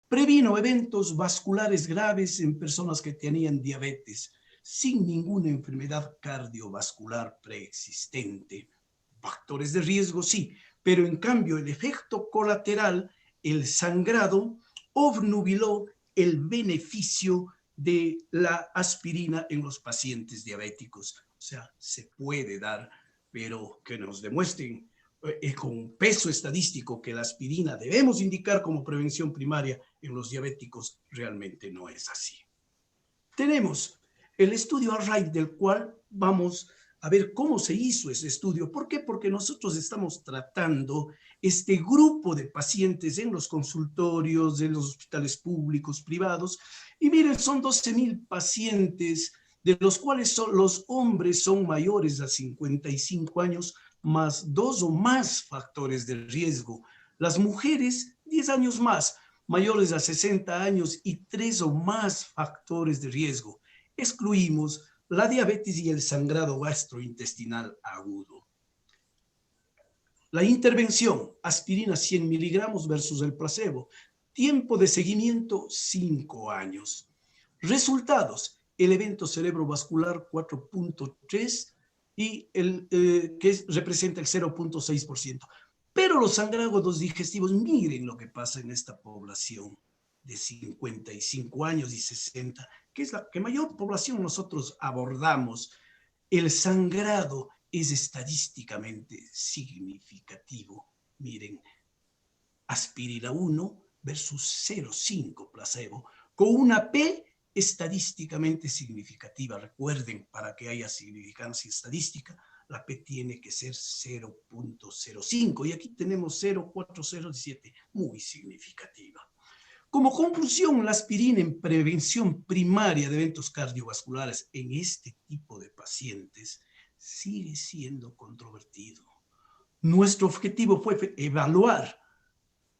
Previno eventos vasculares graves en personas que tenían diabetes sin ninguna enfermedad cardiovascular preexistente. Factores de riesgo, sí, pero en cambio el efecto colateral, el sangrado, obnubiló el beneficio de la aspirina en los pacientes diabéticos. O sea, se puede dar, pero que nos demuestren con peso estadístico que la aspirina debemos indicar como prevención primaria en los diabéticos, realmente no es así. Tenemos el estudio ARRIVE, del cual vamos a ver cómo se hizo ese estudio. ¿Por qué? Porque nosotros estamos tratando este grupo de pacientes en los consultorios, en los hospitales públicos, privados, y miren, son 12,000 pacientes, de los cuales los hombres son mayores a 55 años, más 2 o más factores de riesgo. Las mujeres, 10 años más, mayores a 60 años y 3 o más factores de riesgo. Excluimos la diabetes y el sangrado gastrointestinal agudo. La intervención, aspirina 100 miligramos versus el placebo. Tiempo de seguimiento, 5 años. Resultados, el evento cerebrovascular 4.3 y que representa el 0.6%. Pero los sangrados digestivos, miren lo que pasa en esta población de 55 años y 60, que es la que mayor población nosotros abordamos. El sangrado es estadísticamente significativo. Miren, aspirina 1 versus 0,5 placebo, con una P estadísticamente significativa. Recuerden, para que haya significancia estadística, la P tiene que ser 0.05 y aquí tenemos 0.4017, muy significativa. Como conclusión, la aspirina en prevención primaria de eventos cardiovasculares en este tipo de pacientes sigue siendo controvertido. Nuestro objetivo fue evaluar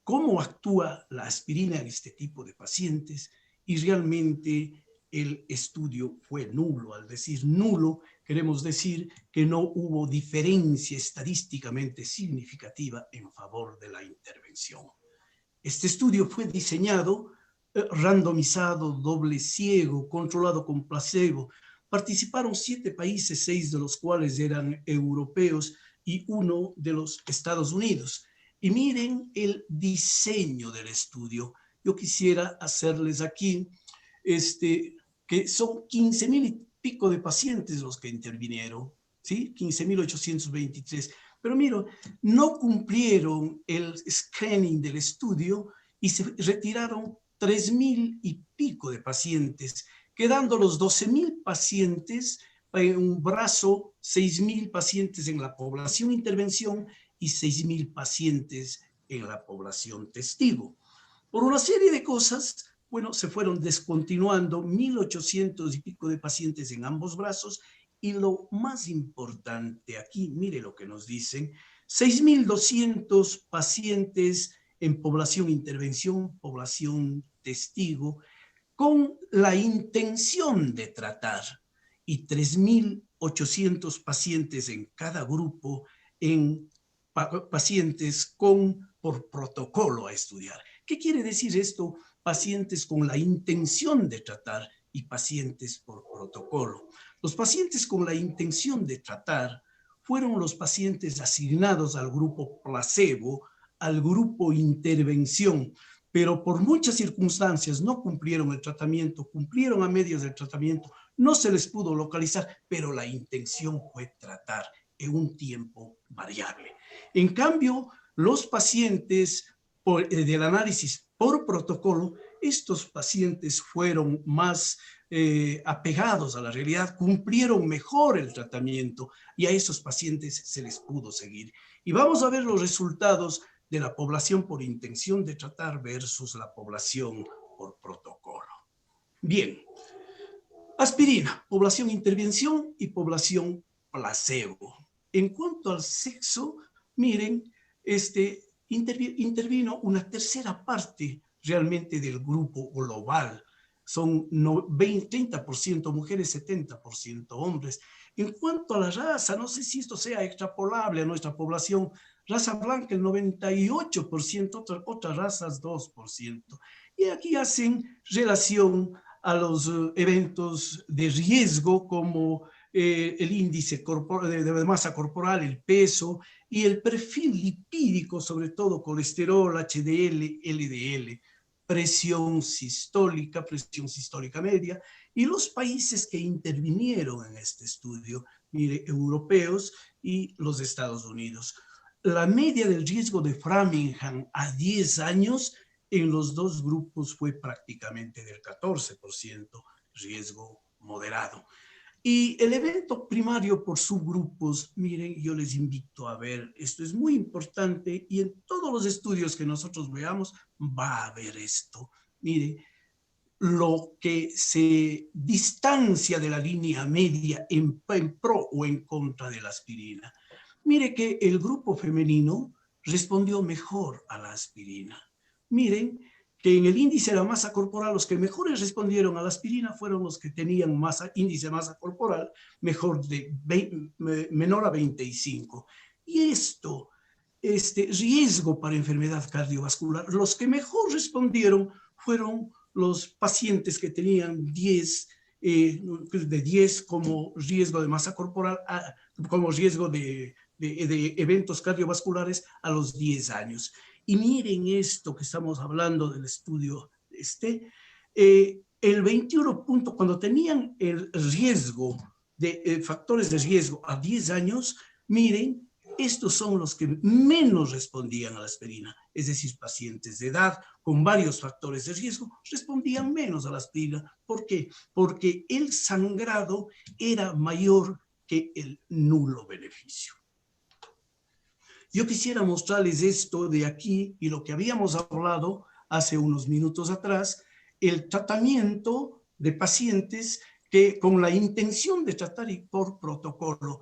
cómo actúa la aspirina en este tipo de pacientes y realmente el estudio fue nulo. Al decir nulo, queremos decir que no hubo diferencia estadísticamente significativa en favor de la intervención. Este estudio fue diseñado, randomizado, doble ciego, controlado con placebo. Participaron 7 países, 6 de los cuales eran europeos y 1 de los Estados Unidos. Y miren el diseño del estudio. Yo quisiera hacerles aquí que son 15,000 y pico de pacientes los que intervinieron, ¿sí? 15,823. Pero mira, no cumplieron el screening del estudio y se retiraron 3,000 y pico de pacientes, quedando los 12,000 pacientes en un brazo, 6,000 pacientes en la población intervención y 6,000 pacientes en la población testigo. Por una serie de cosas, bueno, se fueron descontinuando 1,800 y pico de pacientes en ambos brazos y lo más importante aquí, mire lo que nos dicen, 6,200 pacientes en población intervención, población testigo, con la intención de tratar y 3,800 pacientes en cada grupo en pacientes por protocolo a estudiar. ¿Qué quiere decir esto? Pacientes con la intención de tratar y pacientes por protocolo. Los pacientes con la intención de tratar fueron los pacientes asignados al grupo placebo, al grupo intervención, pero por muchas circunstancias no cumplieron el tratamiento, cumplieron a medias del tratamiento, no se les pudo localizar, pero la intención fue tratar en un tiempo variable. En cambio, los pacientes del análisis por protocolo, estos pacientes fueron más apegados a la realidad, cumplieron mejor el tratamiento y a esos pacientes se les pudo seguir. Y vamos a ver los resultados de la población por intención de tratar versus la población por protocolo. Bien, aspirina, población intervención y población placebo. En cuanto al sexo, miren, intervino una tercera parte realmente del grupo global. Son 30% mujeres, 70% hombres. En cuanto a la raza, no sé si esto sea extrapolable a nuestra población, raza blanca el 98%, otras razas 2%. Y aquí hacen relación a los eventos de riesgo como el índice de masa corporal, el peso y el perfil lipídico, sobre todo colesterol, HDL, LDL, presión sistólica media, y los países que intervinieron en este estudio, mire, europeos y los Estados Unidos. La media del riesgo de Framingham a 10 años en los dos grupos fue prácticamente del 14%, riesgo moderado. Y el evento primario por subgrupos, miren, yo les invito a ver, esto es muy importante y en todos los estudios que nosotros veamos va a haber esto. Mire, lo que se distancia de la línea media en pro o en contra de la aspirina. Mire que el grupo femenino respondió mejor a la aspirina. Miren que en el índice de la masa corporal, los que mejores respondieron a la aspirina fueron los que tenían índice de masa corporal menor a 25. Y este riesgo para enfermedad cardiovascular, los que mejor respondieron fueron los pacientes que tenían 10 como riesgo de masa corporal, como riesgo de eventos cardiovasculares a los 10 años. Y miren esto que estamos hablando del estudio, el 21 punto, cuando tenían el riesgo de factores de riesgo a 10 años, miren, estos son los que menos respondían a la aspirina, es decir, pacientes de edad con varios factores de riesgo respondían menos a la aspirina. ¿Por qué? Porque el sangrado era mayor que el nulo beneficio. Yo quisiera mostrarles esto de aquí y lo que habíamos hablado hace unos minutos atrás, el tratamiento de pacientes que con la intención de tratar y por protocolo,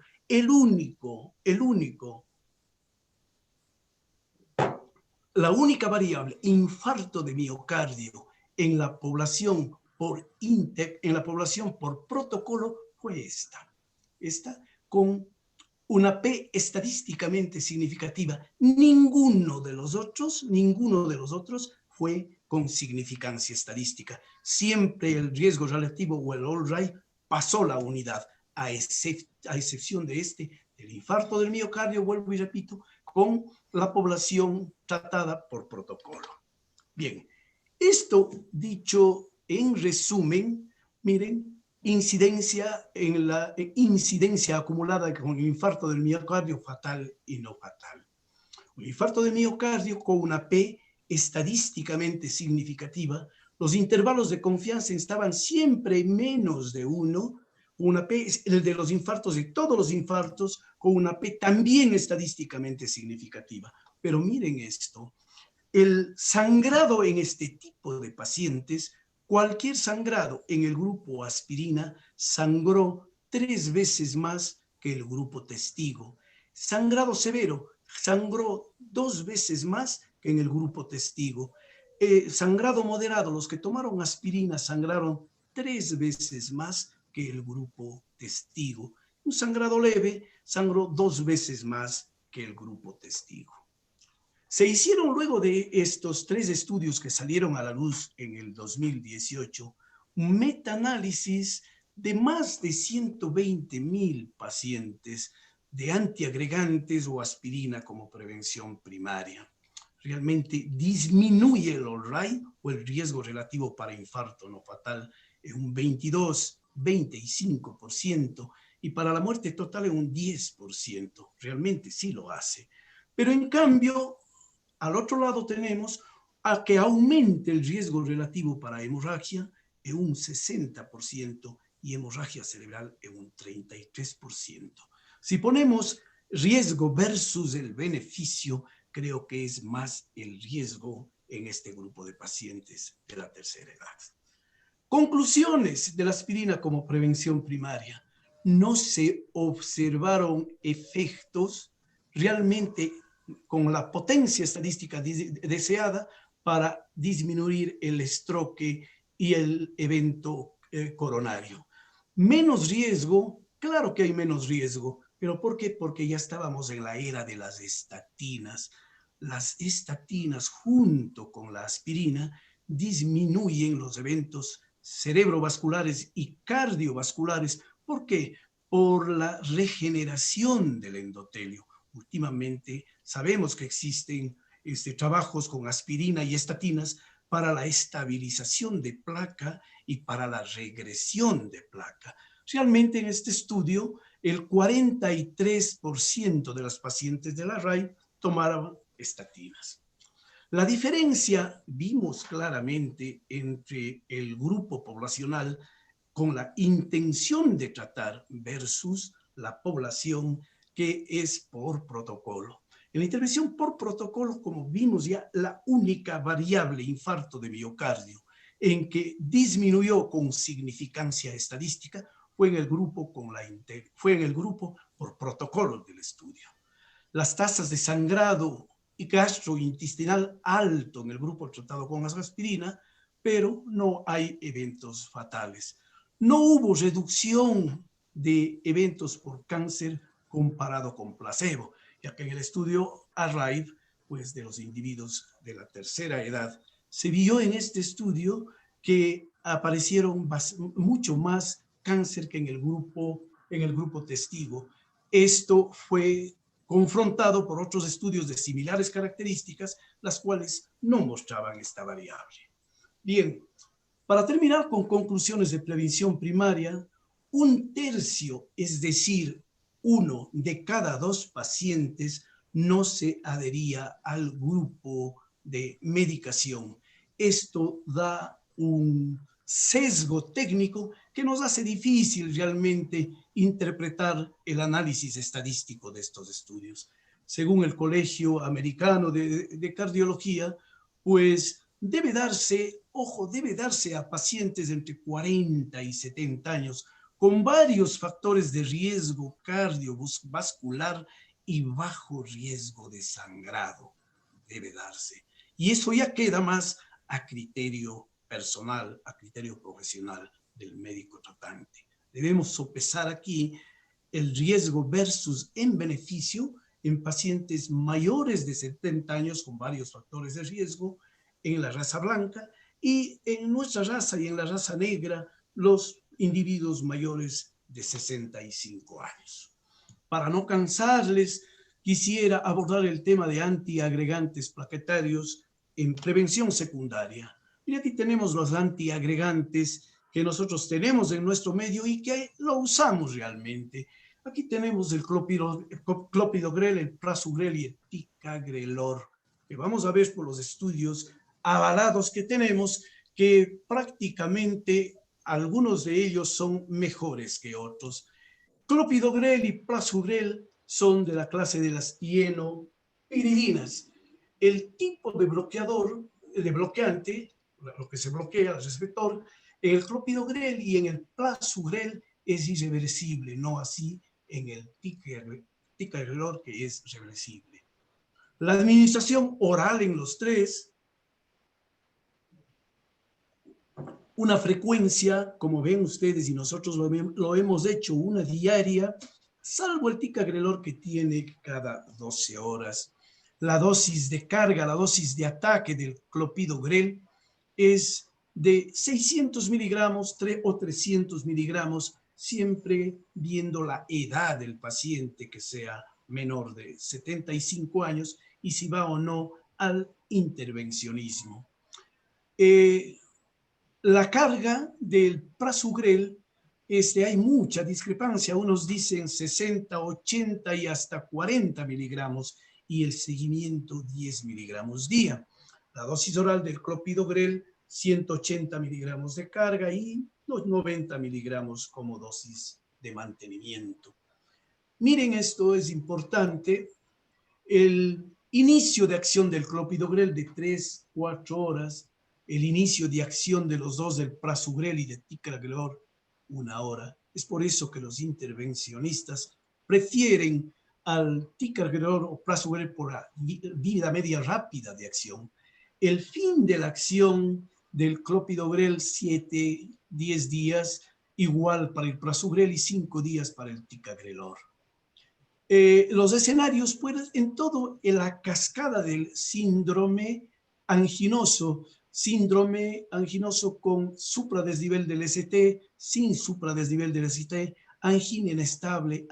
la única variable, infarto de miocardio en la población por protocolo fue esta con una P estadísticamente significativa. Ninguno de los otros fue con significancia estadística. Siempre el riesgo relativo o el all right pasó la unidad, a excepción de del infarto del miocardio, vuelvo y repito, con la población tratada por protocolo. Bien, esto dicho en resumen, miren, incidencia acumulada con infarto del miocardio fatal y no fatal. Un infarto de miocardio con una P estadísticamente significativa, los intervalos de confianza estaban siempre menos de 1, una P, el de los infartos, de todos los infartos, con una P también estadísticamente significativa. Pero miren esto, el sangrado en este tipo de pacientes, cualquier sangrado en el grupo aspirina sangró 3 veces más que el grupo testigo. Sangrado severo sangró 2 veces más que en el grupo testigo. Sangrado moderado, los que tomaron aspirina sangraron 3 veces más que el grupo testigo. Un sangrado leve sangró 2 veces más que el grupo testigo. Se hicieron luego de estos 3 estudios que salieron a la luz en el 2018, un metaanálisis de más de 120,000 pacientes de antiagregantes o aspirina como prevención primaria. Realmente disminuye el all right o el riesgo relativo para infarto no fatal en un 25% y para la muerte total en un 10%. Realmente sí lo hace. Pero en cambio, al otro lado tenemos a que aumente el riesgo relativo para hemorragia en un 60% y hemorragia cerebral en un 33%. Si ponemos riesgo versus el beneficio, creo que es más el riesgo en este grupo de pacientes de la tercera edad. Conclusiones de la aspirina como prevención primaria. No se observaron efectos realmente con la potencia estadística deseada para disminuir el estroque y el evento coronario. Menos riesgo, claro que hay menos riesgo, pero ¿por qué? Porque ya estábamos en la era de las estatinas. Las estatinas junto con la aspirina disminuyen los eventos cerebrovasculares y cardiovasculares. ¿Por qué? Por la regeneración del endotelio. Últimamente sabemos que existen trabajos con aspirina y estatinas para la estabilización de placa y para la regresión de placa. Realmente en este estudio, el 43% de las pacientes de la RAI tomaron estatinas. La diferencia vimos claramente entre el grupo poblacional con la intención de tratar versus la población que es por protocolo. En la intervención por protocolo, como vimos ya, la única variable infarto de miocardio en que disminuyó con significancia estadística fue en el grupo, por protocolo del estudio. Las tasas de sangrado y gastrointestinal alto en el grupo tratado con aspirina, pero no hay eventos fatales. No hubo reducción de eventos por cáncer comparado con placebo, ya que en el estudio ARRIVE, pues de los individuos de la tercera edad, se vio en este estudio que aparecieron mucho más cáncer que en el grupo testigo. Esto fue confrontado por otros estudios de similares características, las cuales no mostraban esta variable. Bien, para terminar con conclusiones de prevención primaria, 1/3, es decir, 1 de cada 2 pacientes no se adhería al grupo de medicación. Esto da un sesgo técnico que nos hace difícil realmente interpretar el análisis estadístico de estos estudios. Según el Colegio Americano de Cardiología, pues debe darse a pacientes entre 40 y 70 años con varios factores de riesgo cardiovascular y bajo riesgo de sangrado. Debe darse. Y eso ya queda más a criterio personal, a criterio profesional del médico tratante. Debemos sopesar aquí el riesgo versus en beneficio en pacientes mayores de 70 años con varios factores de riesgo, en la raza blanca, y en nuestra raza y en la raza negra, los individuos mayores de 65 años. Para no cansarles, quisiera abordar el tema de antiagregantes plaquetarios en prevención secundaria. Y aquí tenemos los antiagregantes que nosotros tenemos en nuestro medio y que lo usamos realmente. Aquí tenemos el clopidogrel, el prasugrel y el ticagrelor, que vamos a ver por los estudios avalados que tenemos, que prácticamente algunos de ellos son mejores que otros. Clopidogrel y prasugrel son de la clase de las tienopiridinas. El tipo de bloqueante, lo que se bloquea, el receptor, en el clopidogrel y en el prasugrel es irreversible, no así en el ticagrelor, que es reversible. La administración oral en los tres, una frecuencia, como ven ustedes y nosotros lo hemos hecho, una diaria, salvo el ticagrelor que tiene cada 12 horas. La dosis de carga, la dosis de ataque del clopidogrel es de 600 miligramos o 300 miligramos, siempre viendo la edad del paciente, que sea menor de 75 años, y si va o no al intervencionismo. La carga del prasugrel, hay mucha discrepancia. Unos dicen 60, 80 y hasta 40 miligramos y el seguimiento 10 miligramos día. La dosis oral del clopidogrel, 180 miligramos de carga y 90 miligramos como dosis de mantenimiento. Miren, esto es importante. El inicio de acción del clopidogrel de 3-4 horas, el inicio de acción de los dos, del prasugrel y de ticagrelor, 1 hora. Es por eso que los intervencionistas prefieren al ticagrelor o prasugrel por la vida media rápida de acción. El fin de la acción del clopidogrel, 7-10 días, igual para el prasugrel, y 5 días para el ticagrelor. Los escenarios, pues, en todo, en la cascada del síndrome anginoso, síndrome anginoso con supradesnivel del ST, sin supradesnivel del ST, angina inestable,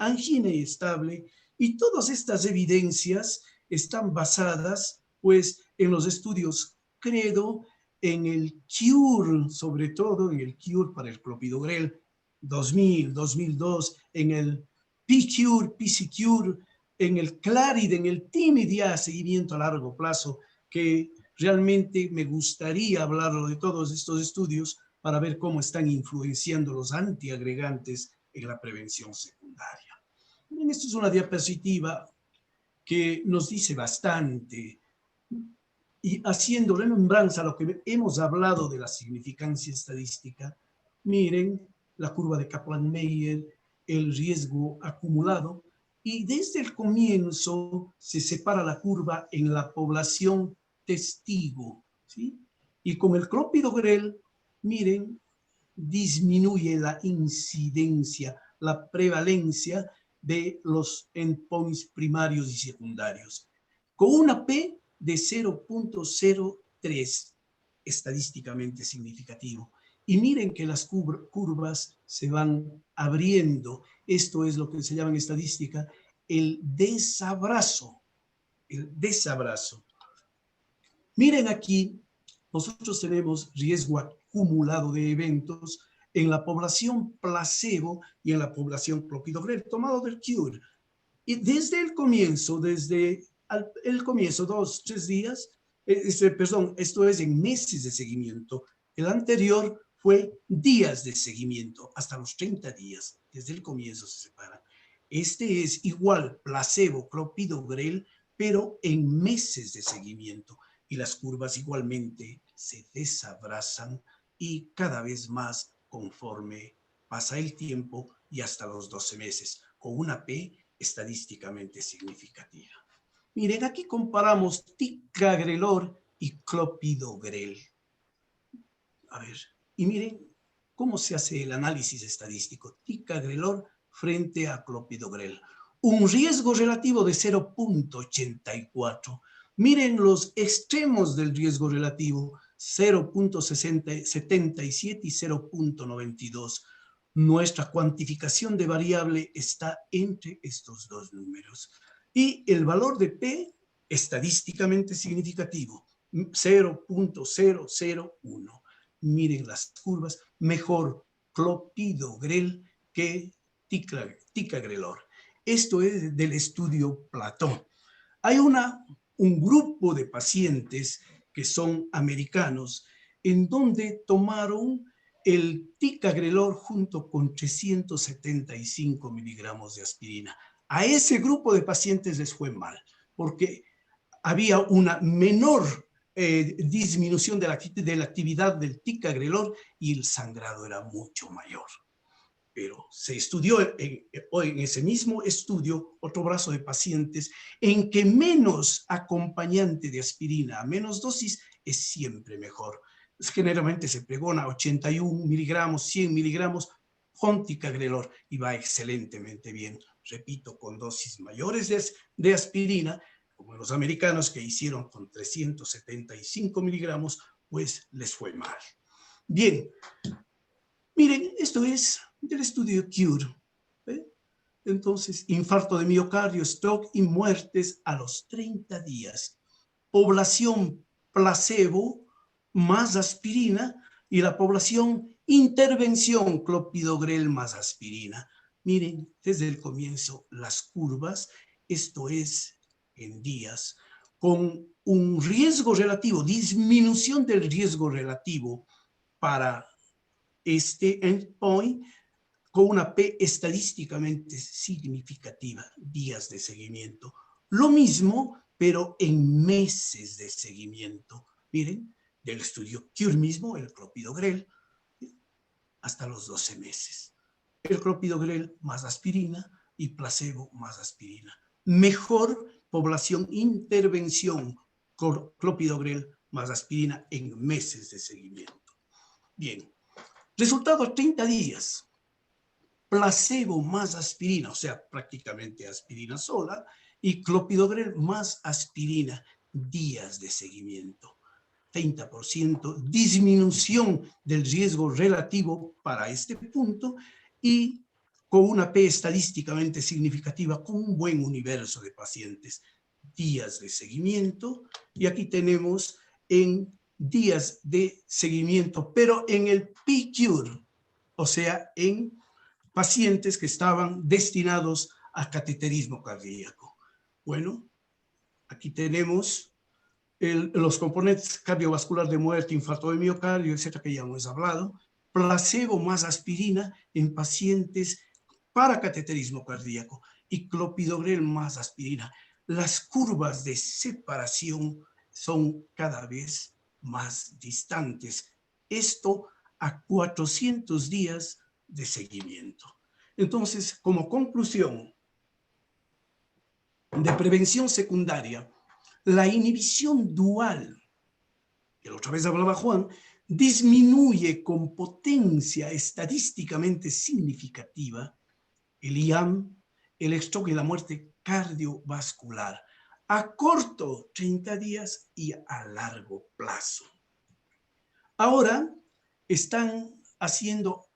y todas estas evidencias están basadas, pues, en los estudios CREDO, en el CURE, sobre todo en el CURE para el clopidogrel 2000, 2002, en el PCURE, PCCURE, en el CLARID, en el TIMIDIA, seguimiento a largo plazo, que realmente me gustaría hablarlo de todos estos estudios para ver cómo están influenciando los antiagregantes en la prevención secundaria. Miren, esto es una diapositiva que nos dice bastante y haciendo remembranza a lo que hemos hablado de la significancia estadística. Miren la curva de Kaplan-Meier, el riesgo acumulado, y desde el comienzo se separa la curva en la población testigo, ¿sí? Y con el clopidogrel, miren, disminuye la incidencia, la prevalencia de los endpoints primarios y secundarios, con una P de 0.03, estadísticamente significativo. Y miren que las curvas se van abriendo. Esto es lo que se llama en estadística el desabrazo. El desabrazo. Miren aquí, nosotros tenemos riesgo acumulado de eventos en la población placebo y en la población clopidogrel, tomado del CURE. Y desde el comienzo, el comienzo, 2, 3 días, perdón, esto es en meses de seguimiento. El anterior fue días de seguimiento, hasta los 30 días. Desde el comienzo se separan. Este es igual placebo, clopidogrel, pero en meses de seguimiento. Y las curvas igualmente se desabrazan y cada vez más conforme pasa el tiempo y hasta los 12 meses, con una P estadísticamente significativa. Miren, aquí comparamos ticagrelor y clopidogrel. A ver, y miren cómo se hace el análisis estadístico. Ticagrelor frente a clopidogrel. Un riesgo relativo de 0.84. Miren los extremos del riesgo relativo, 0.77 y 0.92. Nuestra cuantificación de variable está entre estos dos números. Y el valor de P, estadísticamente significativo, 0.001. Miren las curvas, mejor clopidogrel que ticagrelor. Esto es del estudio Platón. Hay un grupo de pacientes que son americanos en donde tomaron el ticagrelor junto con 375 miligramos de aspirina. A ese grupo de pacientes les fue mal porque había una menor disminución de la actividad del ticagrelor y el sangrado era mucho mayor. Pero se estudió en ese mismo estudio otro brazo de pacientes en que menos acompañante de aspirina, a menos dosis, es siempre mejor. Generalmente se pregona 81 miligramos, 100 miligramos con ticagrelor y va excelentemente bien. Repito, con dosis mayores de aspirina, como los americanos que hicieron con 375 miligramos, pues les fue mal. Bien, miren, esto es del estudio CURE. Entonces, infarto de miocardio, stroke y muertes a los 30 días. Población placebo más aspirina y la población intervención clopidogrel más aspirina. Miren, desde el comienzo las curvas, esto es en días, con un riesgo relativo, disminución del riesgo relativo para este endpoint con una P estadísticamente significativa, días de seguimiento. Lo mismo, pero en meses de seguimiento. Miren, del estudio CURE mismo, el clopidogrel, hasta los 12 meses. El clopidogrel más aspirina y placebo más aspirina. Mejor población intervención, clopidogrel más aspirina en meses de seguimiento. Bien, resultado 30 días. Placebo más aspirina, o sea, prácticamente aspirina sola, y clopidogrel más aspirina, días de seguimiento. 30% disminución del riesgo relativo para este punto y con una P estadísticamente significativa, con un buen universo de pacientes. Días de seguimiento, y aquí tenemos en días de seguimiento, pero en el PCURE, o sea, en pacientes que estaban destinados a cateterismo cardíaco. Bueno, aquí tenemos los componentes cardiovascular de muerte, infarto de miocardio, etcétera, que ya hemos hablado. Placebo más aspirina en pacientes para cateterismo cardíaco y clopidogrel más aspirina. Las curvas de separación son cada vez más distantes. Esto a 400 días de seguimiento. Entonces, como conclusión de prevención secundaria, la inhibición dual, que la otra vez hablaba Juan, disminuye con potencia estadísticamente significativa el IAM, el stroke y la muerte cardiovascular a corto, 30 días, y a largo plazo. Ahora están haciendo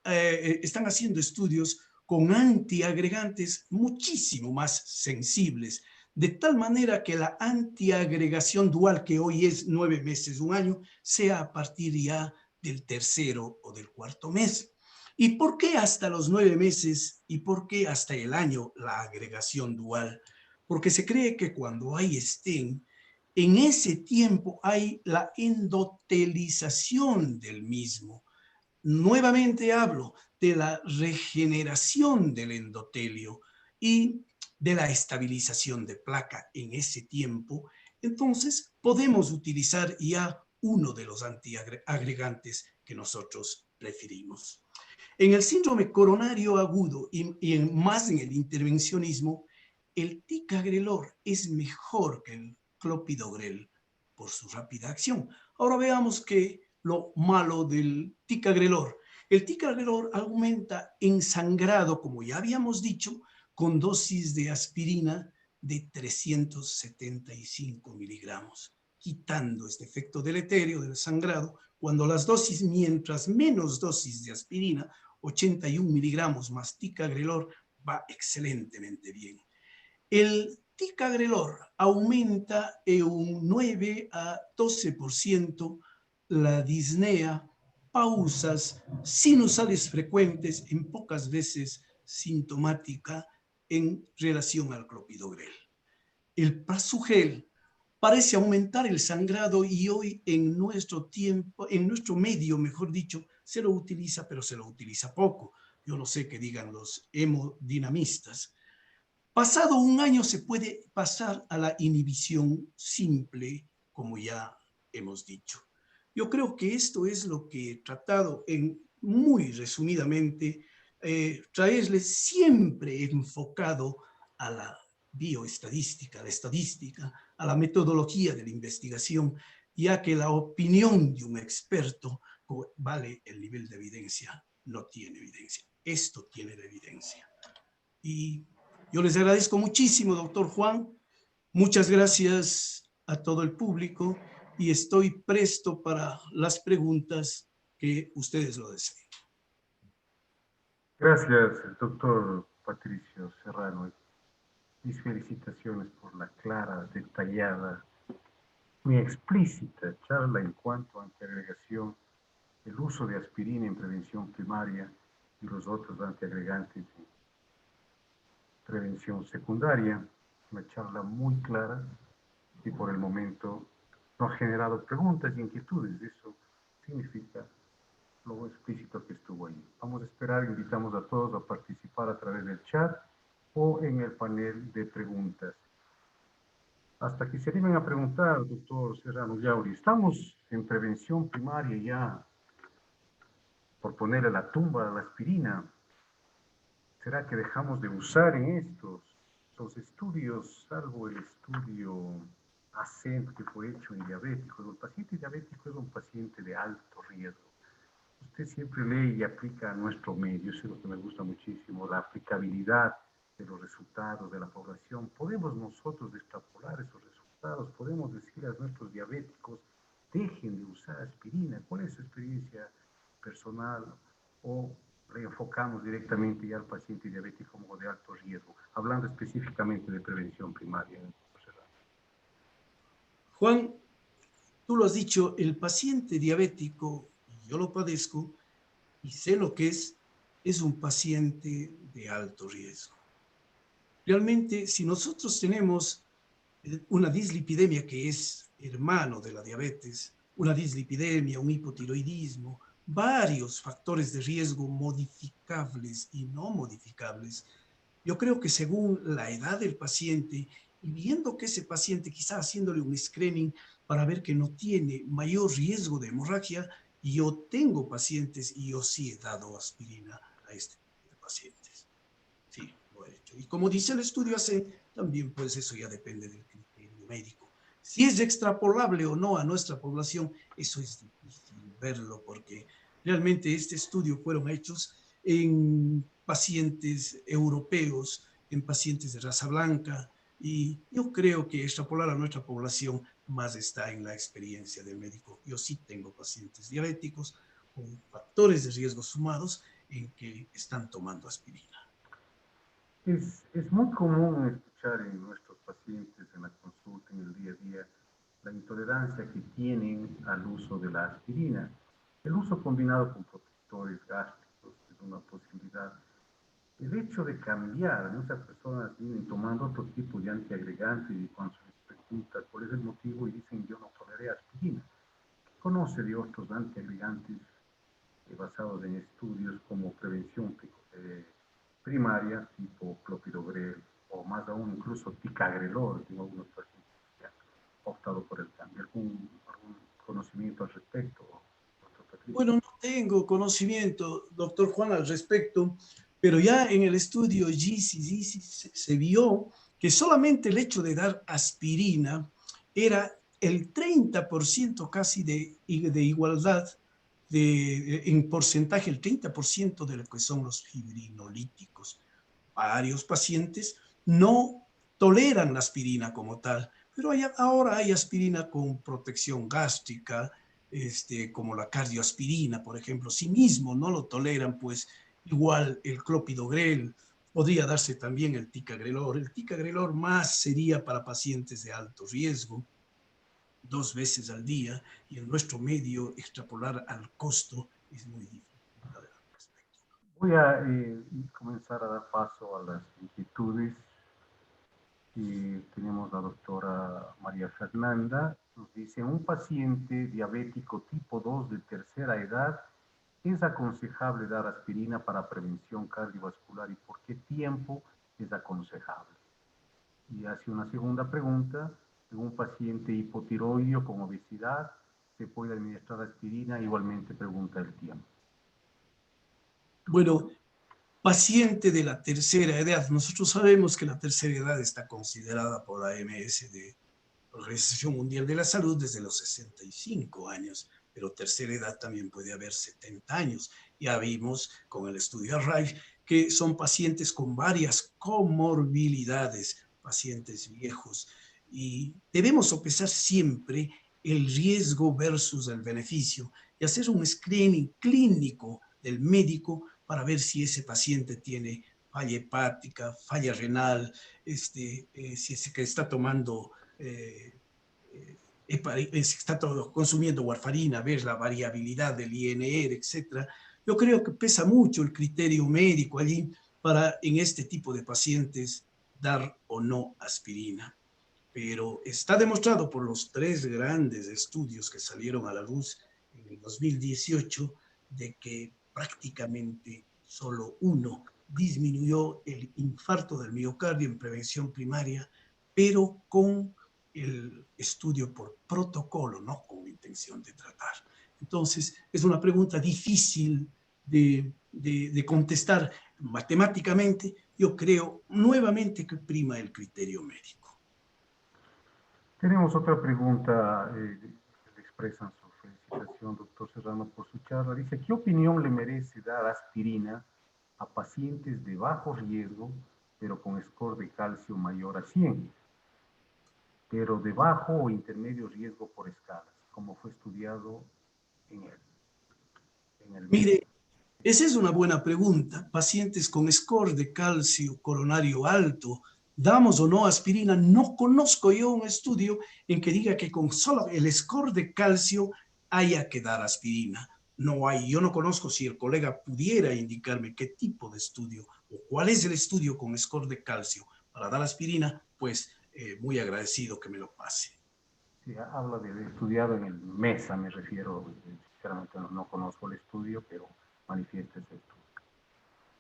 estudios con antiagregantes muchísimo más sensibles, de tal manera que la antiagregación dual, que hoy es 9 meses, un año, sea a partir ya del tercero o del cuarto mes. ¿Y por qué hasta los 9 meses y por qué hasta el año la agregación dual? Porque se cree que cuando hay stent, en ese tiempo hay la endotelización del mismo. Nuevamente hablo de la regeneración del endotelio y de la estabilización de placa en ese tiempo. Entonces podemos utilizar ya uno de los antiagregantes que nosotros preferimos. En el síndrome coronario agudo y más en el intervencionismo, el ticagrelor es mejor que el clopidogrel por su rápida acción. Ahora veamos que lo malo del ticagrelor. El ticagrelor aumenta en sangrado, como ya habíamos dicho, con dosis de aspirina de 375 miligramos, quitando este efecto deleterio del sangrado, cuando las dosis, mientras menos dosis de aspirina, 81 miligramos más ticagrelor, va excelentemente bien. El ticagrelor aumenta en un 9 a 12% la disnea, pausas sinusales frecuentes, en pocas veces sintomática, en relación al clopidogrel. El prasugel parece aumentar el sangrado y hoy en nuestro tiempo, en nuestro medio, mejor dicho, se lo utiliza, pero se lo utiliza poco. Yo no sé qué digan los hemodinamistas. Pasado un año se puede pasar a la inhibición simple, como ya hemos dicho. Yo creo que esto es lo que he tratado en muy resumidamente, traerles siempre enfocado a la bioestadística, a la estadística, a la metodología de la investigación, ya que la opinión de un experto vale el nivel de evidencia, no tiene evidencia. Esto tiene la evidencia. Y yo les agradezco muchísimo, doctor Juan. Muchas gracias a todo el público y estoy presto para las preguntas que ustedes lo deseen. Gracias, doctor Patricio Serrano. Mis felicitaciones por la clara, detallada, muy explícita charla en cuanto a antiagregación, el uso de aspirina en prevención primaria y los otros antiagregantes en prevención secundaria. Una charla muy clara y por el momento no ha generado preguntas y inquietudes. Eso significa lo explícito que estuvo ahí. Vamos a esperar, invitamos a todos a participar a través del chat o en el panel de preguntas. Hasta que se animen a preguntar, doctor Serrano Yauri, estamos en prevención primaria ya por ponerle la tumba a la aspirina. ¿Será que dejamos de usar en estos estudios, salvo el estudio ASCENT que fue hecho en diabéticos? El paciente diabético es un paciente de alto riesgo. Usted siempre lee y aplica a nuestro medio, eso es lo que me gusta muchísimo, la aplicabilidad de los resultados de la población. Podemos nosotros extrapolar esos resultados, podemos decir a nuestros diabéticos, dejen de usar aspirina. ¿Cuál es su experiencia personal? ¿O reenfocamos directamente ya al paciente diabético como de alto riesgo, hablando específicamente de prevención primaria? Juan, tú lo has dicho, el paciente diabético, y yo lo padezco y sé lo que es un paciente de alto riesgo. Realmente, si nosotros tenemos una dislipidemia que es hermano de la diabetes, una dislipidemia, un hipotiroidismo, varios factores de riesgo modificables y no modificables, yo creo que según la edad del paciente y viendo que ese paciente, quizá haciéndole un screening para ver que no tiene mayor riesgo de hemorragia, yo tengo pacientes y yo sí he dado aspirina a este tipo de pacientes. Sí, lo he hecho. Y como dice el estudio hace, también pues eso ya depende del criterio médico. Si es extrapolable o no a nuestra población, eso es difícil verlo porque realmente este estudio fueron hechos en pacientes europeos, en pacientes de raza blanca, y yo creo que extrapolar a nuestra población más está en la experiencia del médico. Yo sí tengo pacientes diabéticos con factores de riesgo sumados en que están tomando aspirina. Es muy común escuchar en nuestros pacientes en la consulta, en el día a día, la intolerancia que tienen al uso de la aspirina. El uso combinado con protectores gástricos es una posibilidad. El hecho de cambiar, muchas personas vienen tomando otro tipo de antiagregantes y cuando se les pregunta cuál es el motivo y dicen yo no toleré aspirina. ¿Qué conoce de otros antiagregantes basados en estudios como prevención primaria, tipo clopidogrel, o más aún incluso ticagrelor? Tengo algunos pacientes que han optado por el cambio. ¿Algún conocimiento al respecto, doctor Patricio? Bueno, no tengo conocimiento, doctor Juan, al respecto, pero ya en el estudio GCD se vio que solamente el hecho de dar aspirina era el 30% casi de igualdad en porcentaje, el 30% de lo que son los fibrinolíticos. Varios pacientes no toleran la aspirina como tal, pero ahora hay aspirina con protección gástrica, como la cardioaspirina, por ejemplo. Si mismo no lo toleran, pues igual el clopidogrel, podría darse también el ticagrelor. El ticagrelor más sería para pacientes de alto riesgo, 2 veces al día, y en nuestro medio extrapolar al costo es muy difícil. Voy a comenzar a dar paso a las inquietudes. Y tenemos la doctora María Fernanda. Nos dice, un paciente diabético tipo 2 de tercera edad, ¿es aconsejable dar aspirina para prevención cardiovascular y por qué tiempo es aconsejable? Y hace una segunda pregunta, en un paciente hipotiroideo con obesidad, ¿se puede administrar aspirina? Igualmente pregunta el tiempo. Bueno, paciente de la tercera edad. Nosotros sabemos que la tercera edad está considerada por la OMS de Organización Mundial de la Salud desde los 65 años, pero tercera edad también puede haber 70 años. Ya vimos con el estudio ARRIVE que son pacientes con varias comorbilidades, pacientes viejos, y debemos sopesar siempre el riesgo versus el beneficio y hacer un screening clínico del médico para ver si ese paciente tiene falla hepática, falla renal, si es que está tomando está todo consumiendo warfarina, ver la variabilidad del INR, etcétera. Yo creo que pesa mucho el criterio médico allí para en este tipo de pacientes dar o no aspirina. Pero está demostrado por los 3 grandes estudios que salieron a la luz en el 2018 de que prácticamente solo uno disminuyó el infarto del miocardio en prevención primaria, pero con el estudio por protocolo, no con intención de tratar. Entonces, es una pregunta difícil de contestar matemáticamente. Yo creo nuevamente que prima el criterio médico. Tenemos otra pregunta que expresan su felicitación, doctor Serrano, por su charla. Dice, ¿qué opinión le merece dar aspirina a pacientes de bajo riesgo, pero con score de calcio mayor a 100, pero de bajo o intermedio riesgo por escalas? como fue estudiado en el Mire, esa es una buena pregunta. Pacientes con score de calcio coronario alto, ¿damos o no aspirina? No conozco yo un estudio en que diga que con solo el score de calcio haya que dar aspirina. No hay, yo no conozco si el colega pudiera indicarme qué tipo de estudio o cuál es el estudio con score de calcio para dar aspirina, pues muy agradecido que me lo pase. Sí, habla de estudiado en el MESA, me refiero, sinceramente no conozco el estudio, pero manifiesta ese estudio.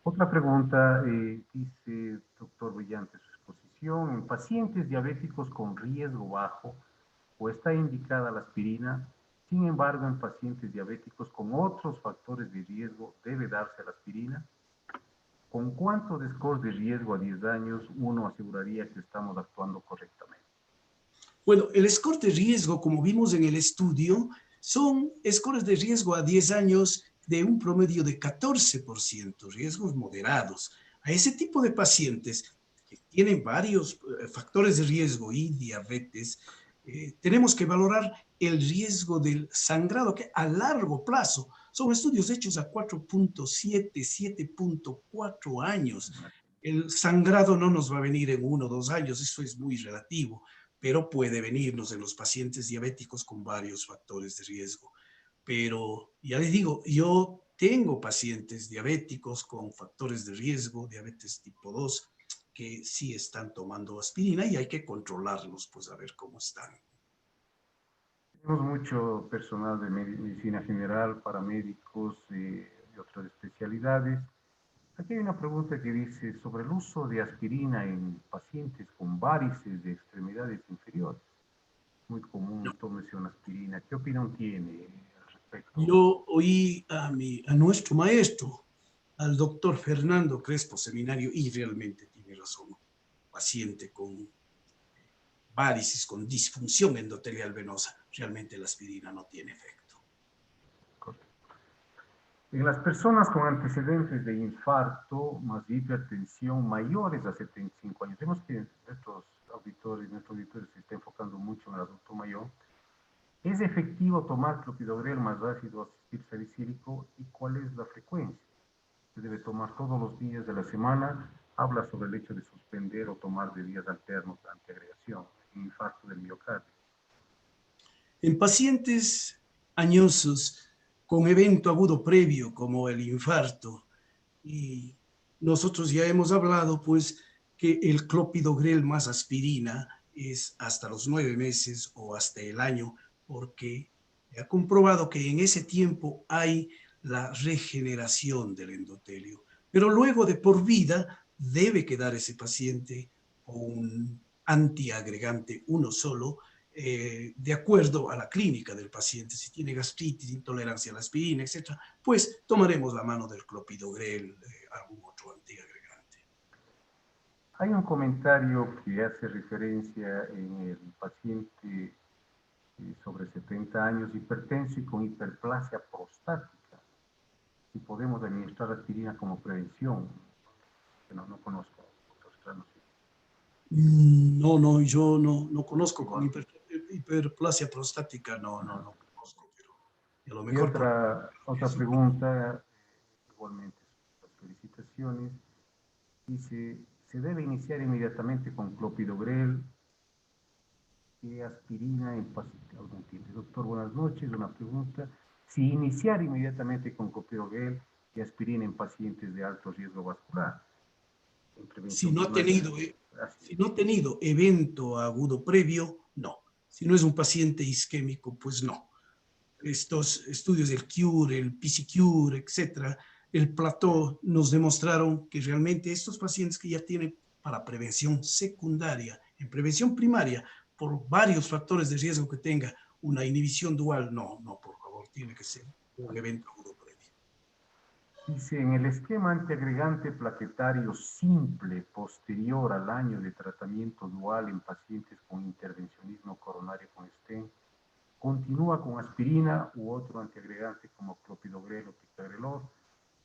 Otra pregunta, dice doctor Brillante, su exposición, en pacientes diabéticos con riesgo bajo, o está indicada la aspirina, sin embargo, en pacientes diabéticos con otros factores de riesgo, ¿debe darse la aspirina? ¿Con cuánto de score de riesgo a 10 años uno aseguraría que estamos actuando correctamente? Bueno, el score de riesgo, como vimos en el estudio, son scores de riesgo a 10 años de un promedio de 14%, riesgos moderados. A ese tipo de pacientes que tienen varios factores de riesgo y diabetes, tenemos que valorar el riesgo del sangrado, que a largo plazo son estudios hechos a 4.7, 7.4 años. El sangrado no nos va a venir en 1 o 2 años, eso es muy relativo, pero puede venirnos en los pacientes diabéticos con varios factores de riesgo. Pero ya les digo, yo tengo pacientes diabéticos con factores de riesgo, diabetes tipo 2, que sí están tomando aspirina y hay que controlarlos, pues a ver cómo están. Tenemos mucho personal de medicina general, paramédicos de otras especialidades. Aquí hay una pregunta que dice sobre el uso de aspirina en pacientes con varices de extremidades inferiores. Muy común, tómese una aspirina. ¿Qué opinión tiene al respecto? Yo oí a nuestro maestro, al doctor Fernando Crespo Seminario, y realmente tiene razón. Paciente con varices, con disfunción endotelial venosa, realmente la aspirina no tiene efecto. En las personas con antecedentes de infarto más de hipertensión mayores a 75 años, vemos que nuestro auditorio se está enfocando mucho en el adulto mayor. ¿Es efectivo tomar clopidogrel más ácido acetilsalicílico y cuál es la frecuencia? Se debe tomar todos los días de la semana. Habla sobre el hecho de suspender o tomar de días alternos la antiagregación en infarto del miocardio. En pacientes añosos con evento agudo previo como el infarto, y nosotros ya hemos hablado pues que el clopidogrel más aspirina es hasta los 9 meses o hasta el año, porque se ha comprobado que en ese tiempo hay la regeneración del endotelio. Pero luego de por vida debe quedar ese paciente con un antiagregante uno solo, de acuerdo a la clínica del paciente. Si tiene gastritis, intolerancia a la aspirina, etcétera, pues tomaremos la mano del clopidogrel, algún otro antiagregante. Hay un comentario que hace referencia en el paciente sobre 70 años hipertenso y con hiperplasia prostática. Si podemos administrar aspirina como prevención, que no conozco. No, yo no conozco con Igual. hiperplasia prostática, no conozco, pero a lo Y mejor por otra eso. pregunta, igualmente, las felicitaciones. Dice, ¿se debe iniciar inmediatamente con clopidogrel y aspirina en pacientes? ¿Algún tiempo? Doctor, buenas noches. Una pregunta. Si iniciar inmediatamente con clopidogrel y aspirina en pacientes de alto riesgo vascular, en Si prevención no ha primaria. tenido, Así si es. no ha tenido evento agudo previo, no. Si no es un paciente isquémico, pues no. Estos estudios del CURE, el PCCURE, etcétera, el Plateau, nos demostraron que realmente estos pacientes que ya tienen para prevención secundaria, en prevención primaria, por varios factores de riesgo que tenga una inhibición dual, no, por favor, tiene que ser un evento agudo previo. Dice, en el esquema antiagregante plaquetario simple posterior al año de tratamiento dual en pacientes con intervencionismo coronario con stent, continúa con aspirina u otro antiagregante como clopidogrel o ticagrelor.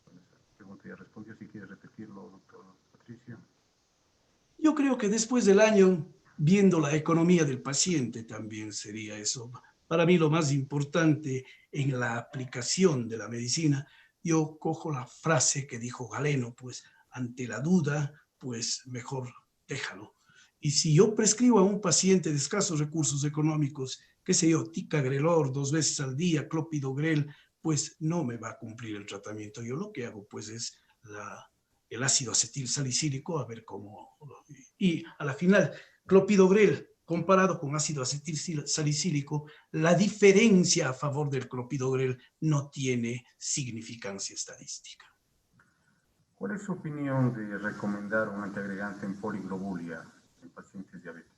Bueno, esa pregunta ya respondió. Si quiere repetirlo, doctor Patricio. Yo creo que después del año, viendo la economía del paciente, también sería eso. para mí lo más importante en la aplicación de la medicina, yo cojo la frase que dijo Galeno, pues ante la duda, pues mejor déjalo. Y si yo prescribo a un paciente de escasos recursos económicos, qué sé yo, ticagrelor 2 veces al día, clopidogrel, pues no me va a cumplir el tratamiento. Yo lo que hago pues es el ácido acetil salicílico, a ver cómo... Y a la final, clopidogrel comparado con ácido acetil salicílico, la diferencia a favor del clopidogrel no tiene significancia estadística. ¿Cuál es su opinión de recomendar un antiagregante en poliglobulia en pacientes diabéticos?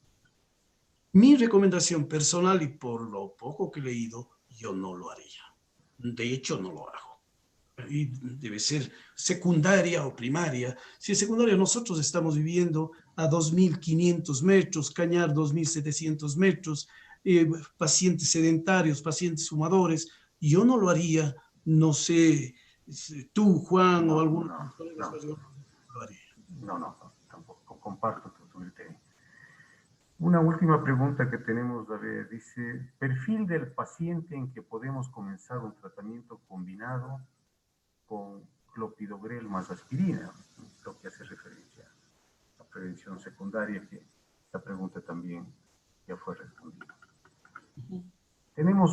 Mi recomendación personal, y por lo poco que he leído, yo no lo haría. De hecho, no lo hago. Y debe ser secundaria o primaria. Si es secundaria, nosotros estamos viviendo a 2.500 metros, Cañar 2.700 metros, pacientes sedentarios, pacientes fumadores. Yo no lo haría, no sé, tú, Juan, o alguno de los colegas, lo haría. No, tampoco comparto tu criterio. Una última pregunta que tenemos, David, dice, perfil del paciente en que podemos comenzar un tratamiento combinado con clopidogrel más aspirina, lo que hace referencia a la prevención secundaria, que esta pregunta también ya fue respondida. Tenemos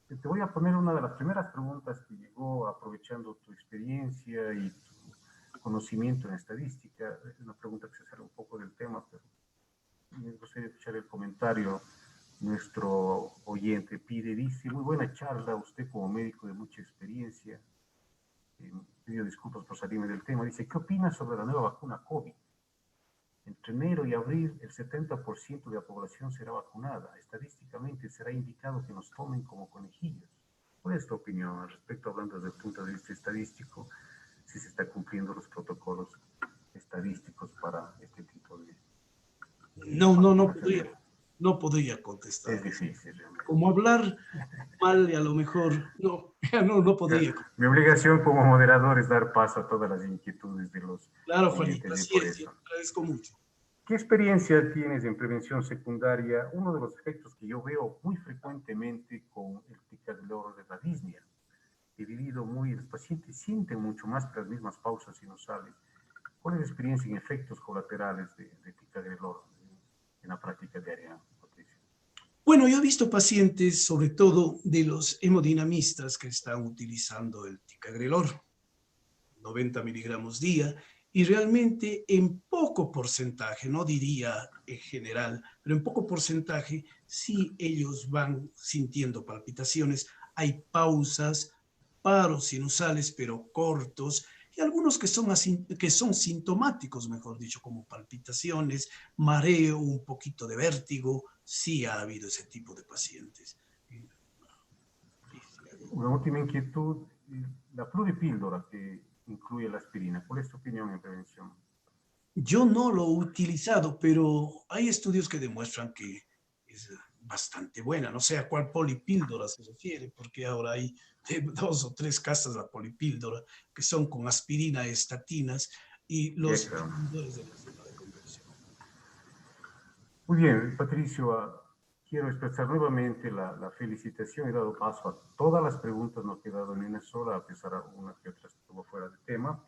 te voy a poner una de las primeras preguntas que llegó aprovechando tu experiencia y tu conocimiento en estadística. Es una pregunta que se sale un poco del tema, pero me gustaría escuchar el comentario. Nuestro oyente pide, dice, muy buena charla, usted como médico de mucha experiencia, pido disculpas por salirme del tema, dice, ¿qué opina sobre la nueva vacuna COVID? Entre enero y abril, el 70% de la población será vacunada. Estadísticamente será indicado que nos tomen como conejillos. ¿Cuál es tu opinión al respecto, hablando desde el punto de vista estadístico, si se está cumpliendo los protocolos estadísticos para este tipo de No podría contestar. Es difícil, realmente. Como hablar mal y a lo mejor no podría. Mi obligación como moderador es dar paso a todas las inquietudes de los Claro, oyentes. Juanito, así es, yo agradezco mucho. ¿Qué experiencia tienes en prevención secundaria? Uno de los efectos que yo veo muy frecuentemente con el ticagrelor de la disnea. He vivido los pacientes sienten mucho más que las mismas pausas sinusales. ¿Cuál es la experiencia en efectos colaterales de ticagrelor en la práctica diaria, Patricia? Bueno, yo he visto pacientes, sobre todo de los hemodinamistas, que están utilizando el ticagrelor, 90 miligramos día, y realmente en poco porcentaje, no diría en general, pero en poco porcentaje, sí ellos van sintiendo palpitaciones, hay pausas, paros sinusales, pero cortos, y algunos que son sintomáticos, mejor dicho, como palpitaciones, mareo, un poquito de vértigo, sí ha habido ese tipo de pacientes. Una última inquietud, la pluripíldora que incluye la aspirina, ¿cuál es tu opinión en prevención? Yo no lo he utilizado, pero hay estudios que demuestran que es bastante buena. No sé a cuál polipíldora se refiere, porque ahora hay 2 o 3 casas de polipíldora que son con aspirina, estatinas y los inhibidores de la enzima de conversión. Muy bien, Patricio, quiero expresar nuevamente la felicitación. He dado paso a todas las preguntas, no he quedado en una sola, a pesar de una que otra estuvo fuera de tema.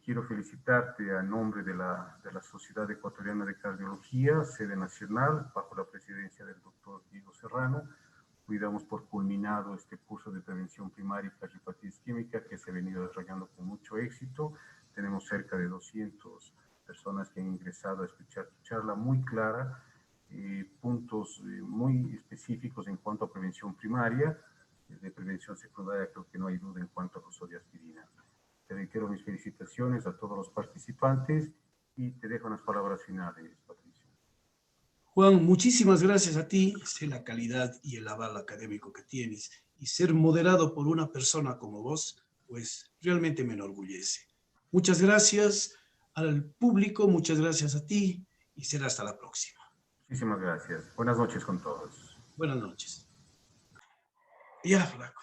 Quiero felicitarte a nombre de la Sociedad Ecuatoriana de Cardiología, sede nacional, bajo la presidencia del doctor Diego Serrano. Hoy damos por culminado este curso de prevención primaria y hepatitis isquémica que se ha venido desarrollando con mucho éxito. Tenemos cerca de 200 personas que han ingresado a escuchar tu charla muy clara, puntos muy específicos en cuanto a prevención primaria. De prevención secundaria creo que no hay duda en cuanto al uso de aspirina. Te reitero mis felicitaciones a todos los participantes y te dejo unas palabras finales, Patricio. Juan, muchísimas gracias a ti. Sé la calidad y el aval académico que tienes y ser moderado por una persona como vos, pues realmente me enorgullece. Muchas gracias al público, muchas gracias a ti y será hasta la próxima. Muchísimas gracias. Buenas noches con todos. Buenas noches. Ya, flaco.